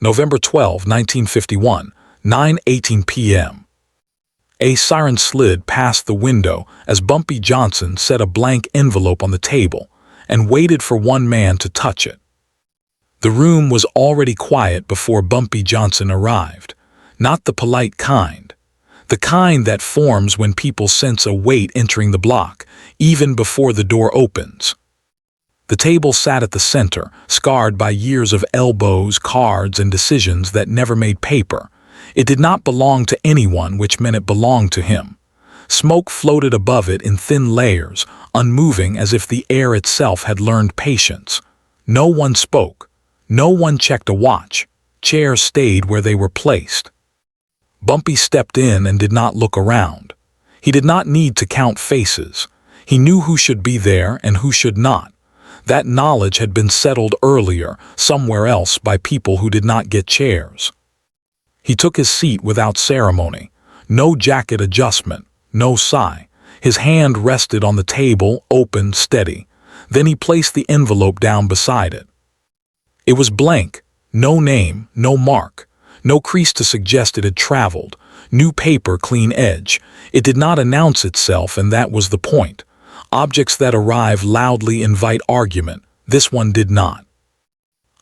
November 12, 1951, 9:18 p.m. A siren slid past the window as Bumpy Johnson set a blank envelope on the table and waited for one man to touch it. The room was already quiet before Bumpy Johnson arrived, not the polite kind, the kind that forms when people sense a weight entering the block, even before the door opens. The table sat at the center, scarred by years of elbows, cards, and decisions that never made paper. It did not belong to anyone, which meant it belonged to him. Smoke floated above it in thin layers, unmoving as if the air itself had learned patience. No one spoke. No one checked a watch. Chairs stayed where they were placed. Bumpy stepped in and did not look around. He did not need to count faces. He knew who should be there and who should not. That knowledge had been settled earlier, somewhere else, by people who did not get chairs. He took his seat without ceremony. No jacket adjustment, no sigh. His hand rested on the table, open, steady. Then he placed the envelope down beside it. It was blank, no name, no mark, no crease to suggest it had traveled, new paper, clean edge. It did not announce itself, and that was the point. Objects that arrive loudly invite argument. This one did not.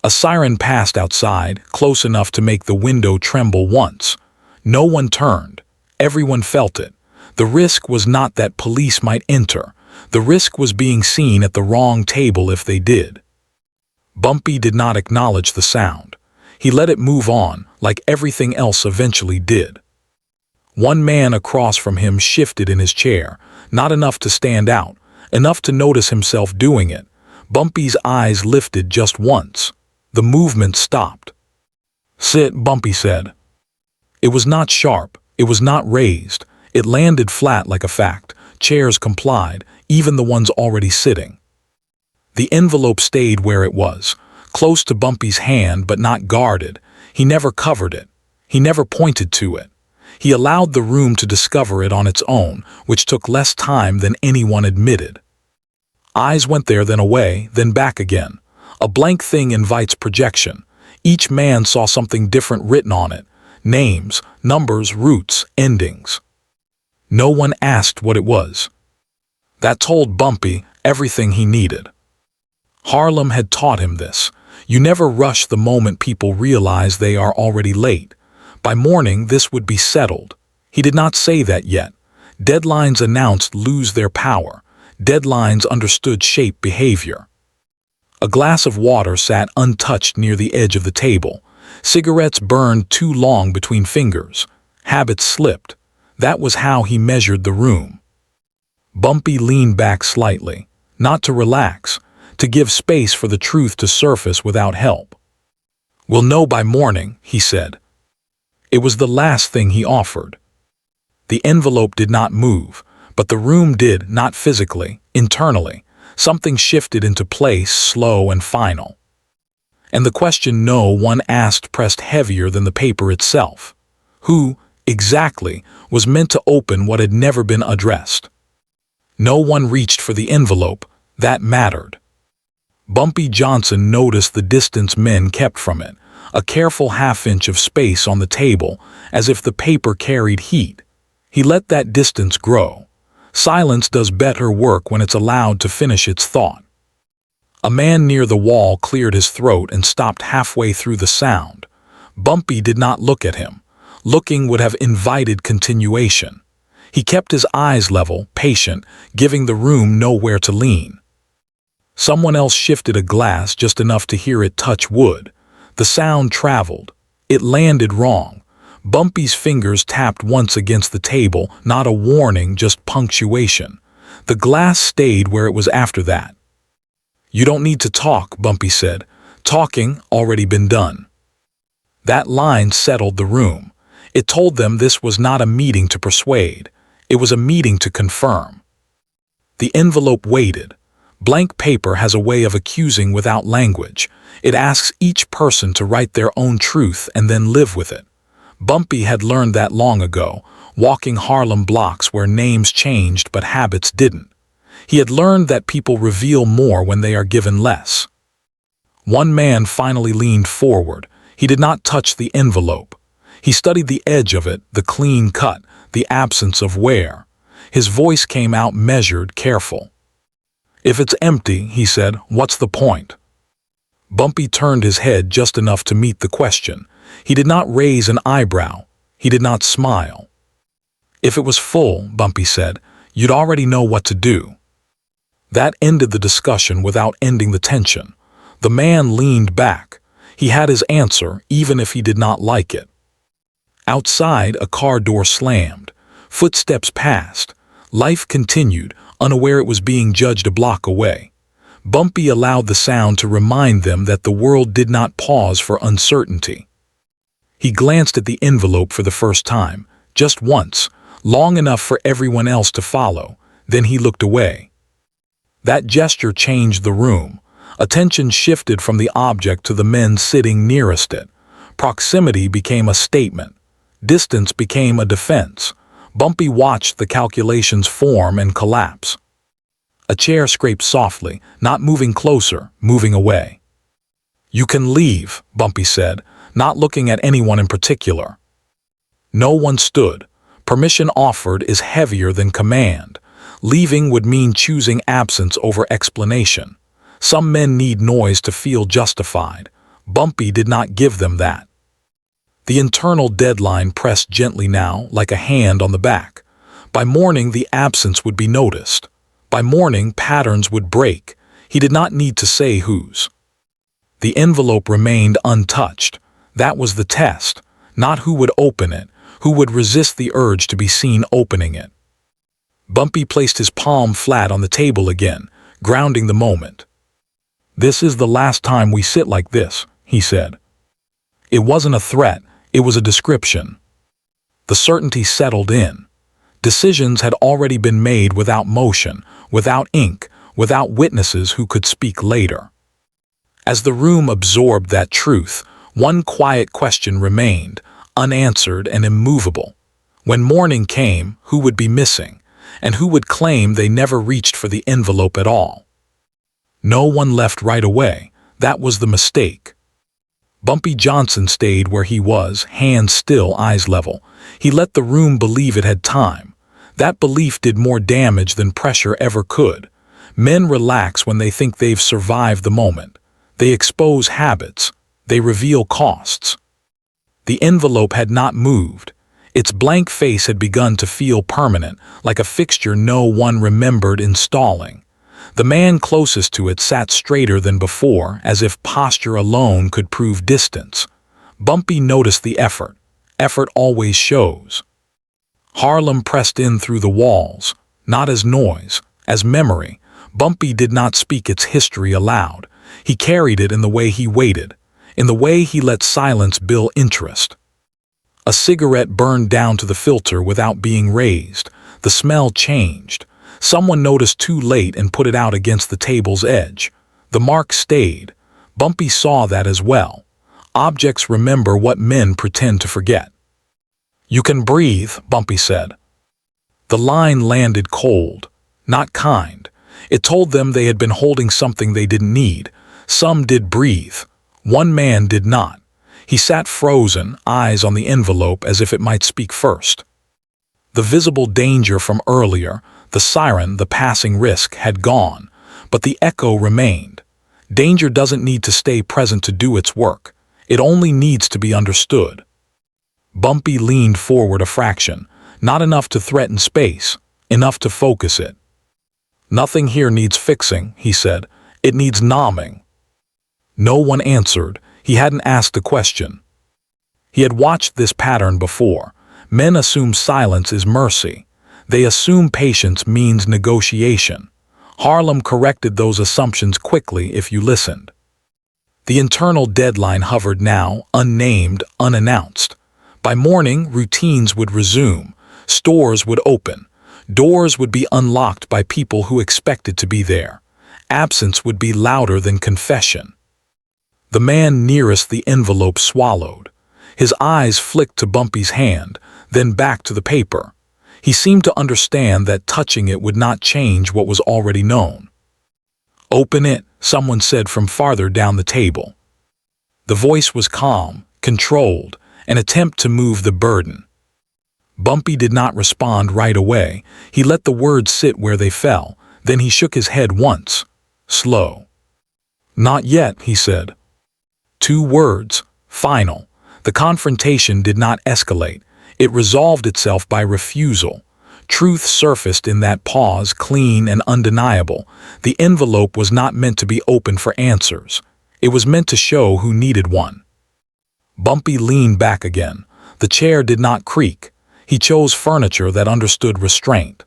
A siren passed outside, close enough to make the window tremble once. No one turned. Everyone felt it. The risk was not that police might enter. The risk was being seen at the wrong table if they did. Bumpy did not acknowledge the sound. He let it move on, like everything else eventually did. One man across from him shifted in his chair, not enough to stand out, enough to notice himself doing it. Bumpy's eyes lifted just once. The movement stopped. "Sit," Bumpy said. It was not sharp. It was not raised. It landed flat like a fact. Chairs complied, even the ones already sitting. The envelope stayed where it was, close to Bumpy's hand but not guarded. He never covered it. He never pointed to it. He allowed the room to discover it on its own, which took less time than anyone admitted. Eyes went there, then away, then back again. A blank thing invites projection. Each man saw something different written on it. Names, numbers, roots, endings. No one asked what it was. That told Bumpy everything he needed. Harlem had taught him this. You never rush the moment people realize they are already late. By morning, this would be settled. He did not say that yet. Deadlines announced lose their power. Deadlines understood shape behavior. A glass of water sat untouched near the edge of the table. Cigarettes burned too long between fingers. Habits slipped. That was how he measured the room. Bumpy leaned back slightly, not to relax, to give space for the truth to surface without help. "We'll know by morning," he said. It was the last thing he offered. The envelope did not move, but the room did, not physically, internally. Something shifted into place, slow and final. And the question no one asked pressed heavier than the paper itself. Who, exactly, was meant to open what had never been addressed? No one reached for the envelope. That mattered. Bumpy Johnson noticed the distance men kept from it, a careful half-inch of space on the table, as if the paper carried heat. He let that distance grow. Silence does better work when it's allowed to finish its thought. A man near the wall cleared his throat and stopped halfway through the sound. Bumpy did not look at him. Looking would have invited continuation. He kept his eyes level, patient, giving the room nowhere to lean. Someone else shifted a glass just enough to hear it touch wood. The sound traveled. It landed wrong. Bumpy's fingers tapped once against the table, not a warning, just punctuation. The glass stayed where it was after that. "You don't need to talk," Bumpy said. "Talking already been done." That line settled the room. It told them this was not a meeting to persuade. It was a meeting to confirm. The envelope waited. Blank paper has a way of accusing without language. It asks each person to write their own truth and then live with it. Bumpy had learned that long ago, walking Harlem blocks where names changed but habits didn't. He had learned that people reveal more when they are given less. One man finally leaned forward. He did not touch the envelope. He studied the edge of it, the clean cut, the absence of wear. His voice came out measured, careful. "If it's empty," he said, "what's the point?" Bumpy turned his head just enough to meet the question. He did not raise an eyebrow. He did not smile. "If it was full," Bumpy said, "you'd already know what to do." That ended the discussion without ending the tension. The man leaned back. He had his answer, even if he did not like it. Outside, a car door slammed. Footsteps passed. Life continued, unaware it was being judged a block away. Bumpy allowed the sound to remind them that the world did not pause for uncertainty. He glanced at the envelope for the first time, just once, long enough for everyone else to follow. Then he looked away. That gesture changed the room. Attention shifted from the object to the men sitting nearest it. Proximity became a statement. Distance became a defense. Bumpy watched the calculations form and collapse. A chair scraped softly, not moving closer, moving away. "You can leave," Bumpy said, not looking at anyone in particular. No one stood. Permission offered is heavier than command. Leaving would mean choosing absence over explanation. Some men need noise to feel justified. Bumpy did not give them that. The internal deadline pressed gently now, like a hand on the back. By morning, the absence would be noticed. By morning, patterns would break. He did not need to say whose. The envelope remained untouched. That was the test. Not who would open it, who would resist the urge to be seen opening it. Bumpy placed his palm flat on the table again, grounding the moment. "This is the last time we sit like this," he said. It wasn't a threat, it was a description. The certainty settled in. Decisions had already been made without motion, without ink, without witnesses who could speak later. As the room absorbed that truth, one quiet question remained, unanswered and immovable. When morning came, who would be missing, and who would claim they never reached for the envelope at all? No one left right away. That was the mistake. Bumpy Johnson stayed where he was, hands still, eyes level. He let the room believe it had time. That belief did more damage than pressure ever could. Men relax when they think they've survived the moment. They expose habits. They reveal costs. The envelope had not moved. Its blank face had begun to feel permanent, like a fixture no one remembered installing. The man closest to it sat straighter than before, as if posture alone could prove distance. Bumpy noticed the effort. Effort always shows. Harlem pressed in through the walls, not as noise, as memory. Bumpy did not speak its history aloud. He carried it in the way he waited, in the way he let silence build interest. A cigarette burned down to the filter without being raised. The smell changed. Someone noticed too late and put it out against the table's edge. The mark stayed. Bumpy saw that as well. Objects remember what men pretend to forget. "You can breathe," Bumpy said. The line landed cold, not kind. It told them they had been holding something they didn't need. Some did breathe. One man did not. He sat frozen, eyes on the envelope as if it might speak first. The visible danger from earlier, the siren, the passing risk, had gone, but the echo remained. Danger doesn't need to stay present to do its work. It only needs to be understood. Bumpy leaned forward a fraction, not enough to threaten space, enough to focus it. "Nothing here needs fixing," he said. "It needs numbing." No one answered. He hadn't asked the question. He had watched this pattern before. Men assume silence is mercy. They assume patience means negotiation. Harlem corrected those assumptions quickly if you listened. The internal deadline hovered now, unnamed, unannounced. By morning, routines would resume. Stores would open. Doors would be unlocked by people who expected to be there. Absence would be louder than confession. The man nearest the envelope swallowed. His eyes flicked to Bumpy's hand, then back to the paper. He seemed to understand that touching it would not change what was already known. "Open it," someone said from farther down the table. The voice was calm, controlled, an attempt to move the burden. Bumpy did not respond right away. He let the words sit where they fell. Then he shook his head once. Slow. Not yet, he said. 2 words. Final. The confrontation did not escalate. It resolved itself by refusal. Truth surfaced in that pause, clean and undeniable. The envelope was not meant to be open for answers. It was meant to show who needed one. Bumpy leaned back again. The chair did not creak. He chose furniture that understood restraint.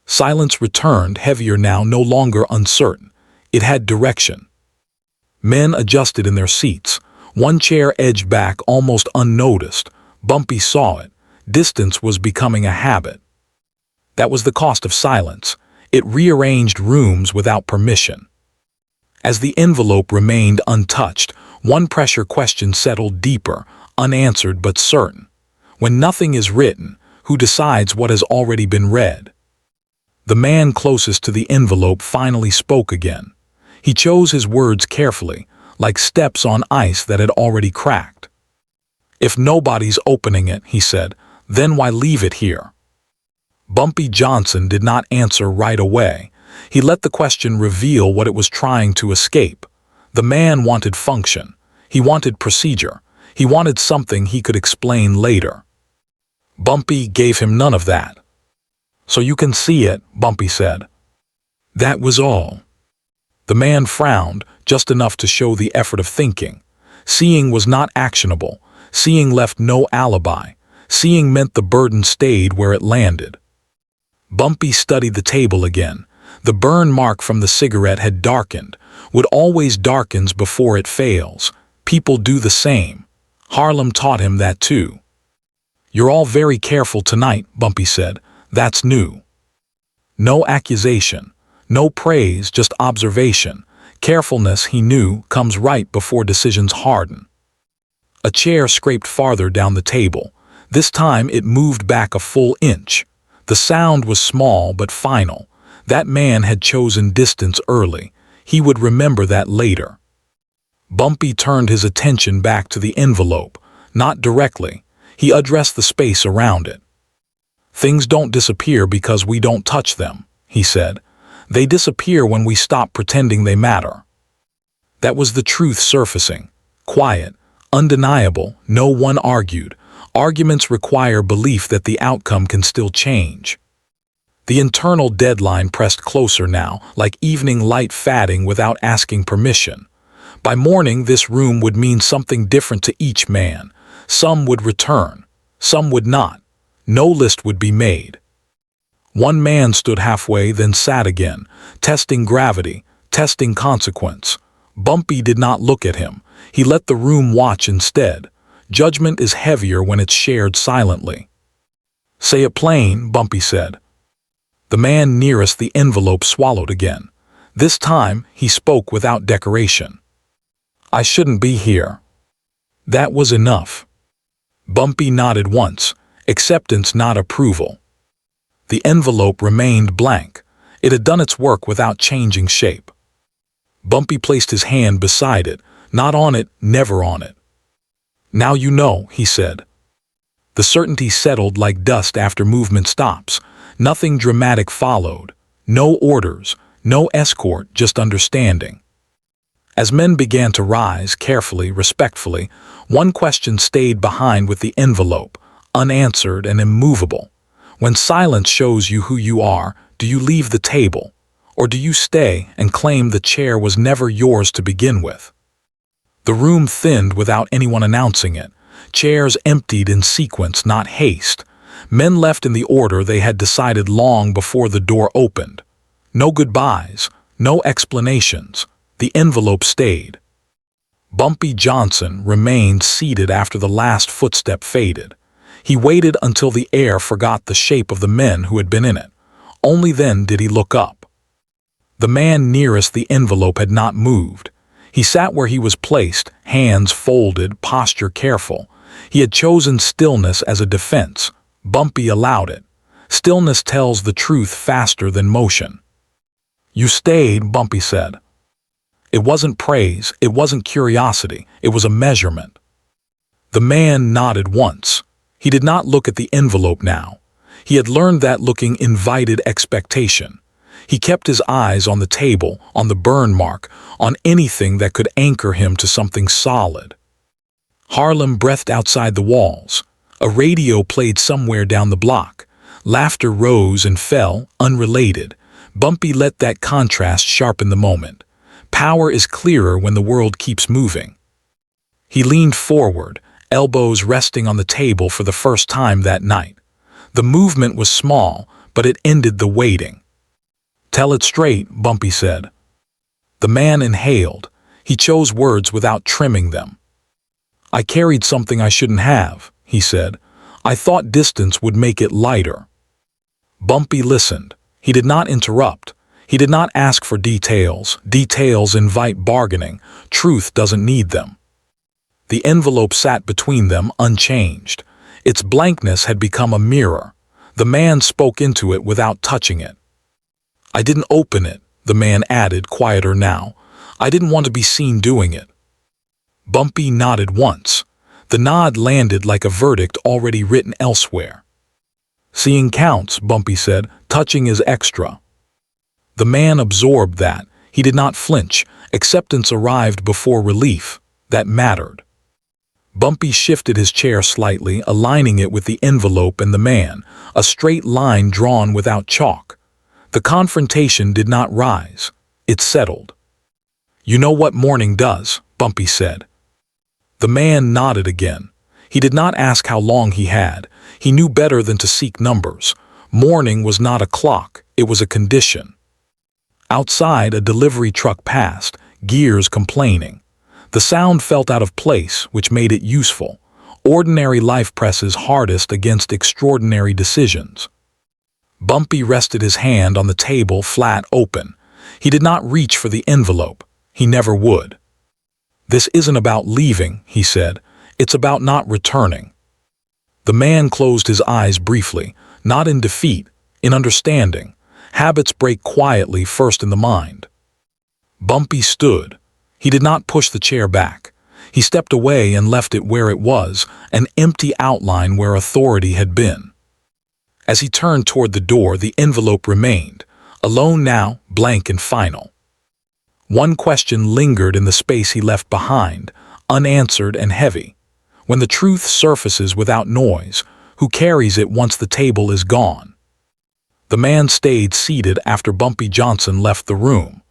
Silence returned, heavier now, no longer uncertain. It had direction. Men adjusted in their seats. One chair edged back almost unnoticed. Bumpy saw it. Distance was becoming a habit. That was the cost of silence. It rearranged rooms without permission. As the envelope remained untouched, one pressure question settled deeper, unanswered but certain. When nothing is written, who decides what has already been read? The man closest to the envelope finally spoke again. He chose his words carefully, like steps on ice that had already cracked. If nobody's opening it, he said, then why leave it here? Bumpy Johnson did not answer right away. He let the question reveal what it was trying to escape. The man wanted function. He wanted procedure. He wanted something he could explain later. Bumpy gave him none of that. So you can see it, Bumpy said. That was all. The man frowned, just enough to show the effort of thinking. Seeing was not actionable. Seeing left no alibi. Seeing meant the burden stayed where it landed. Bumpy studied the table again. The burn mark from the cigarette had darkened. What always darkens before it fails. People do the same. Harlem taught him that too. You're all very careful tonight, Bumpy said. That's new. No accusation. No praise, just observation. Carefulness, he knew, comes right before decisions harden. A chair scraped farther down the table. This time it moved back a full inch. The sound was small but final. That man had chosen distance early. He would remember that later. Bumpy turned his attention back to the envelope. Not directly. He addressed the space around it. Things don't disappear because we don't touch them, he said. They disappear when we stop pretending they matter. That was the truth surfacing. Quiet, undeniable, no one argued. Arguments require belief that the outcome can still change. The internal deadline pressed closer now, like evening light fading without asking permission. By morning, this room would mean something different to each man. Some would return, some would not. No list would be made. One man stood halfway, then sat again, testing gravity, testing consequence. Bumpy did not look at him. He let the room watch instead. Judgment is heavier when it's shared silently. Say it plain, Bumpy said. The man nearest the envelope swallowed again. This time, he spoke without decoration. I shouldn't be here. That was enough. Bumpy nodded once, acceptance not approval. The envelope remained blank. It had done its work without changing shape. Bumpy placed his hand beside it, not on it, never on it. Now you know, he said. The certainty settled like dust after movement stops. Nothing dramatic followed. No orders, no escort, just understanding. As men began to rise, carefully, respectfully, one question stayed behind with the envelope, unanswered and immovable. When silence shows you who you are, do you leave the table? Or do you stay and claim the chair was never yours to begin with? The room thinned without anyone announcing it. Chairs emptied in sequence, not haste. Men left in the order they had decided long before the door opened. No goodbyes, no explanations. The envelope stayed. Bumpy Johnson remained seated after the last footstep faded. He waited until the air forgot the shape of the men who had been in it. Only then did he look up. The man nearest the envelope had not moved. He sat where he was placed, hands folded, posture careful. He had chosen stillness as a defense. Bumpy allowed it. Stillness tells the truth faster than motion. You stayed, Bumpy said. It wasn't praise, it wasn't curiosity, it was a measurement. The man nodded once. He did not look at the envelope now. He had learned that looking invited expectation. He kept his eyes on the table, on the burn mark, on anything that could anchor him to something solid. Harlem breathed outside the walls. A radio played somewhere down the block. Laughter rose and fell, unrelated. Bumpy let that contrast sharpen the moment. Power is clearer when the world keeps moving. He leaned forward, elbows resting on the table for the first time that night. The movement was small, but it ended the waiting. "Tell it straight," Bumpy said. The man inhaled. He chose words without trimming them. "I carried something I shouldn't have," he said. "I thought distance would make it lighter." Bumpy listened. He did not interrupt. He did not ask for details. Details invite bargaining. Truth doesn't need them. The envelope sat between them, unchanged. Its blankness had become a mirror. The man spoke into it without touching it. "I didn't open it," the man added, quieter now. "I didn't want to be seen doing it." Bumpy nodded once. The nod landed like a verdict already written elsewhere. "Seeing counts," Bumpy said. "Touching is extra." The man absorbed that. He did not flinch. Acceptance arrived before relief. That mattered. Bumpy shifted his chair slightly, aligning it with the envelope and the man, a straight line drawn without chalk. The confrontation did not rise. It settled. "You know what morning does," Bumpy said. The man nodded again. He did not ask how long he had. He knew better than to seek numbers. Morning was not a clock, it was a condition. Outside, a delivery truck passed, gears complaining. The sound felt out of place, which made it useful. Ordinary life presses hardest against extraordinary decisions. Bumpy rested his hand on the table, flat open. He did not reach for the envelope. He never would. "This isn't about leaving," he said. "It's about not returning." The man closed his eyes briefly, not in defeat, in understanding. Habits break quietly first in the mind. Bumpy stood. He did not push the chair back. He stepped away and left it where it was, an empty outline where authority had been. As he turned toward the door, the envelope remained, alone now, blank and final. One question lingered in the space he left behind, unanswered and heavy. When the truth surfaces without noise, who carries it once the table is gone? The man stayed seated after Bumpy Johnson left the room.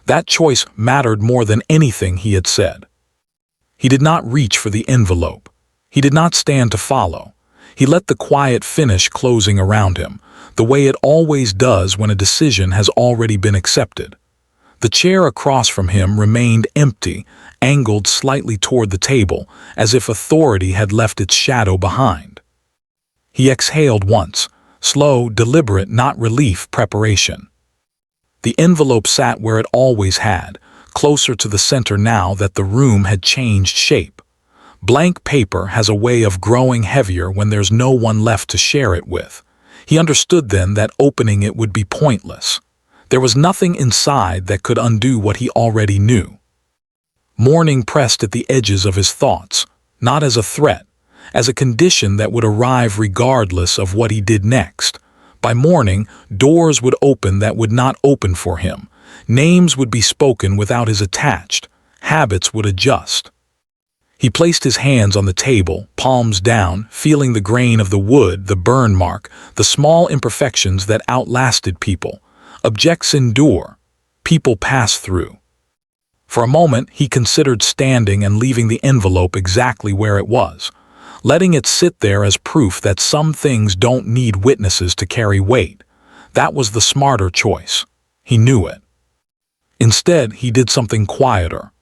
That choice mattered more than anything he had said. He did not reach for the envelope. He did not stand to follow. He let the quiet finish closing around him, the way it always does when a decision has already been accepted. The chair across from him remained empty, angled slightly toward the table, as if authority had left its shadow behind. He exhaled once, slow, deliberate, not relief, preparation. The envelope sat where it always had, closer to the center now that the room had changed shape. Blank paper has a way of growing heavier when there's no one left to share it with. He understood then that opening it would be pointless. There was nothing inside that could undo what he already knew. Morning pressed at the edges of his thoughts, not as a threat, as a condition that would arrive regardless of what he did next. By morning, doors would open that would not open for him. Names would be spoken without his attached. Habits would adjust. He placed his hands on the table, palms down, feeling the grain of the wood, the burn mark, the small imperfections that outlasted people. Objects endure. People pass through. For a moment, he considered standing and leaving the envelope exactly where it was, letting it sit there as proof that some things don't need witnesses to carry weight. That was the smarter choice. He knew it. Instead, he did something quieter.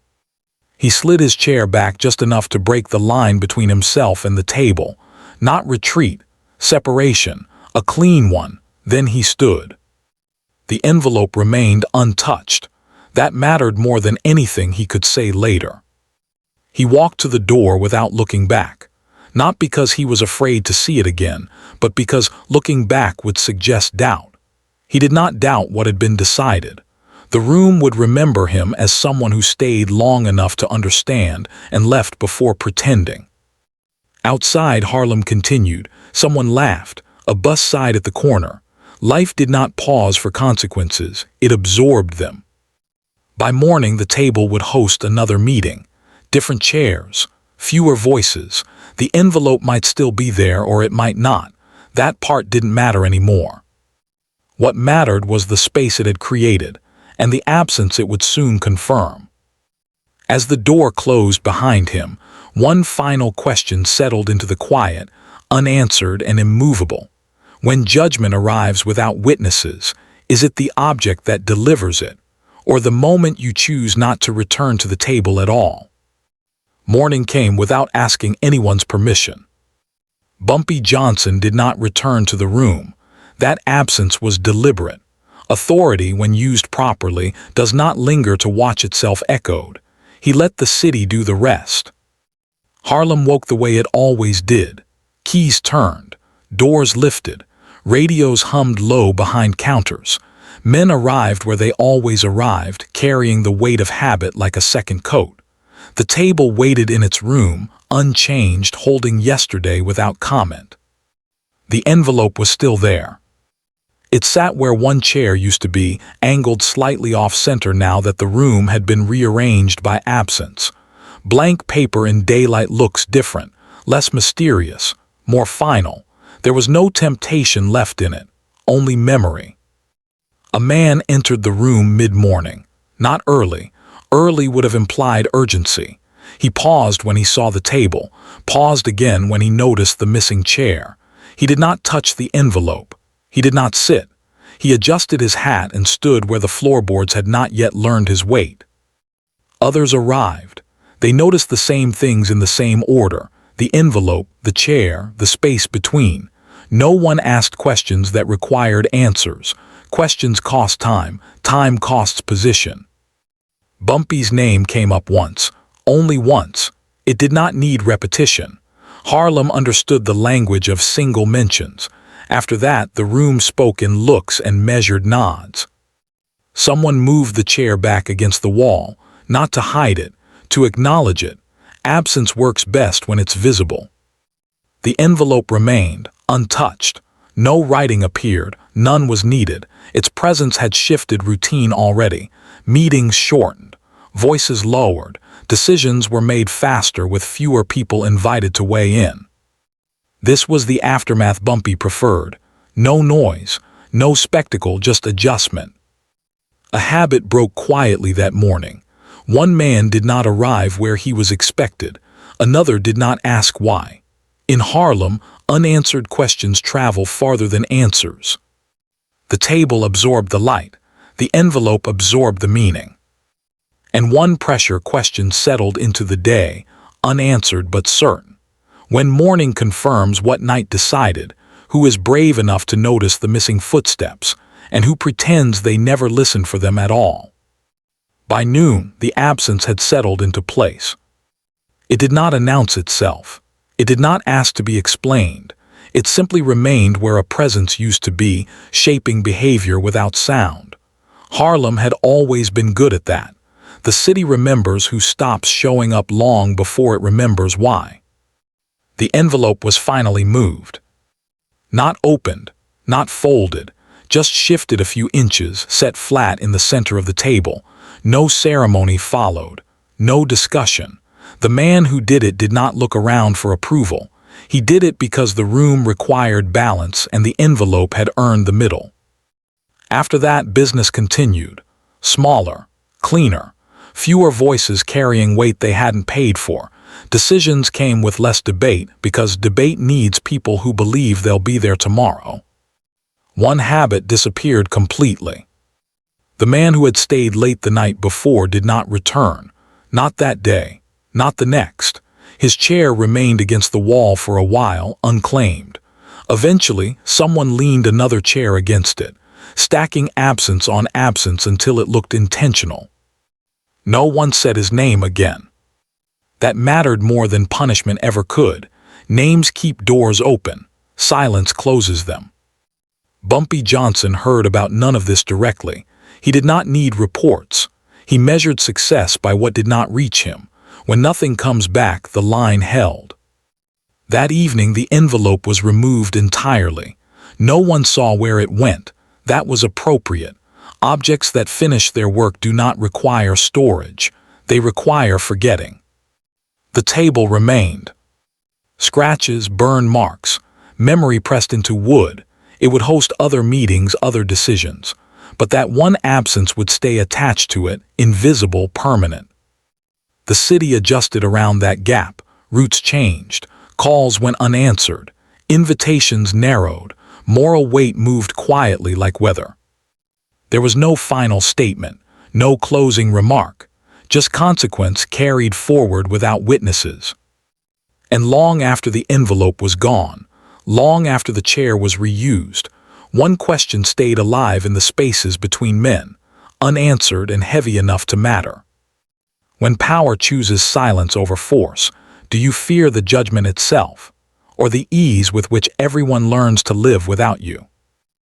He slid his chair back just enough to break the line between himself and the table. Not retreat, separation, a clean one. Then he stood. The envelope remained untouched. That mattered more than anything he could say later. He walked to the door without looking back. Not because he was afraid to see it again, but because looking back would suggest doubt. He did not doubt what had been decided. The room would remember him as someone who stayed long enough to understand and left before pretending. Outside, Harlem continued. Someone laughed. A bus sighed at the corner. Life did not pause for consequences. It absorbed them. By morning, the table would host another meeting. Different chairs, fewer voices. The envelope might still be there or it might not. That part didn't matter anymore. What mattered was the space it had created, and the absence it would soon confirm. As the door closed behind him, one final question settled into the quiet, unanswered and immovable. When judgment arrives without witnesses, is it the object that delivers it, or the moment you choose not to return to the table at all? Morning came without asking anyone's permission. Bumpy Johnson did not return to the room. That absence was deliberate. Authority, when used properly, does not linger to watch itself echoed. He let the city do the rest. Harlem woke the way it always did. Keys turned, doors lifted, radios hummed low behind counters. Men arrived where they always arrived, carrying the weight of habit like a second coat. The table waited in its room, unchanged, holding yesterday without comment. The envelope was still there. It sat where one chair used to be, angled slightly off-center now that the room had been rearranged by absence. Blank paper in daylight looks different, less mysterious, more final. There was no temptation left in it, only memory. A man entered the room mid-morning. Not early. Early would have implied urgency. He paused when he saw the table, paused again when he noticed the missing chair. He did not touch the envelope. He did not sit. He adjusted his hat and stood where the floorboards had not yet learned his weight. Others arrived. They noticed the same things in the same order: the envelope, the chair, the space between. No one asked questions that required answers. Questions cost time. Time costs position. Bumpy's name came up once. Only once. It did not need repetition. Harlem understood the language of single mentions. After that, the room spoke in looks and measured nods. Someone moved the chair back against the wall, not to hide it, to acknowledge it. Absence works best when it's visible. The envelope remained, untouched. No writing appeared, none was needed. Its presence had shifted routine already. Meetings shortened, voices lowered, decisions were made faster with fewer people invited to weigh in. This was the aftermath Bumpy preferred. No noise, no spectacle, just adjustment. A habit broke quietly that morning. One man did not arrive where he was expected. Another did not ask why. In Harlem, unanswered questions travel farther than answers. The table absorbed the light. The envelope absorbed the meaning. And one pressure question settled into the day, unanswered but certain. When morning confirms what night decided, who is brave enough to notice the missing footsteps, and who pretends they never listened for them at all? By noon, the absence had settled into place. It did not announce itself. It did not ask to be explained. It simply remained where a presence used to be, shaping behavior without sound. Harlem had always been good at that. The city remembers who stops showing up long before it remembers why. The envelope was finally moved. Not opened, not folded, just shifted a few inches, set flat in the center of the table. No ceremony followed, no discussion. The man who did it did not look around for approval. He did it because the room required balance and the envelope had earned the middle. After that, business continued. Smaller, cleaner, fewer voices carrying weight they hadn't paid for. Decisions came with less debate because debate needs people who believe they'll be there tomorrow. One habit disappeared completely. The man who had stayed late the night before did not return. Not that day, not the next. His chair remained against the wall for a while, unclaimed. Eventually, someone leaned another chair against it, stacking absence on absence until it looked intentional. No one said his name again. That mattered more than punishment ever could. Names keep doors open. Silence closes them. Bumpy Johnson heard about none of this directly. He did not need reports. He measured success by what did not reach him. When nothing comes back, the line held. That evening, the envelope was removed entirely. No one saw where it went. That was appropriate. Objects that finish their work do not require storage. They require forgetting. The table remained. Scratches, burn marks, memory pressed into wood. It would host other meetings, other decisions. But that one absence would stay attached to it, invisible, permanent. The city adjusted around that gap. Routes changed. Calls went unanswered. Invitations narrowed. Moral weight moved quietly like weather. There was no final statement, no closing remark, just consequence carried forward without witnesses. And long after the envelope was gone, long after the chair was reused, one question stayed alive in the spaces between men, unanswered and heavy enough to matter. When power chooses silence over force, do you fear the judgment itself, or the ease with which everyone learns to live without you?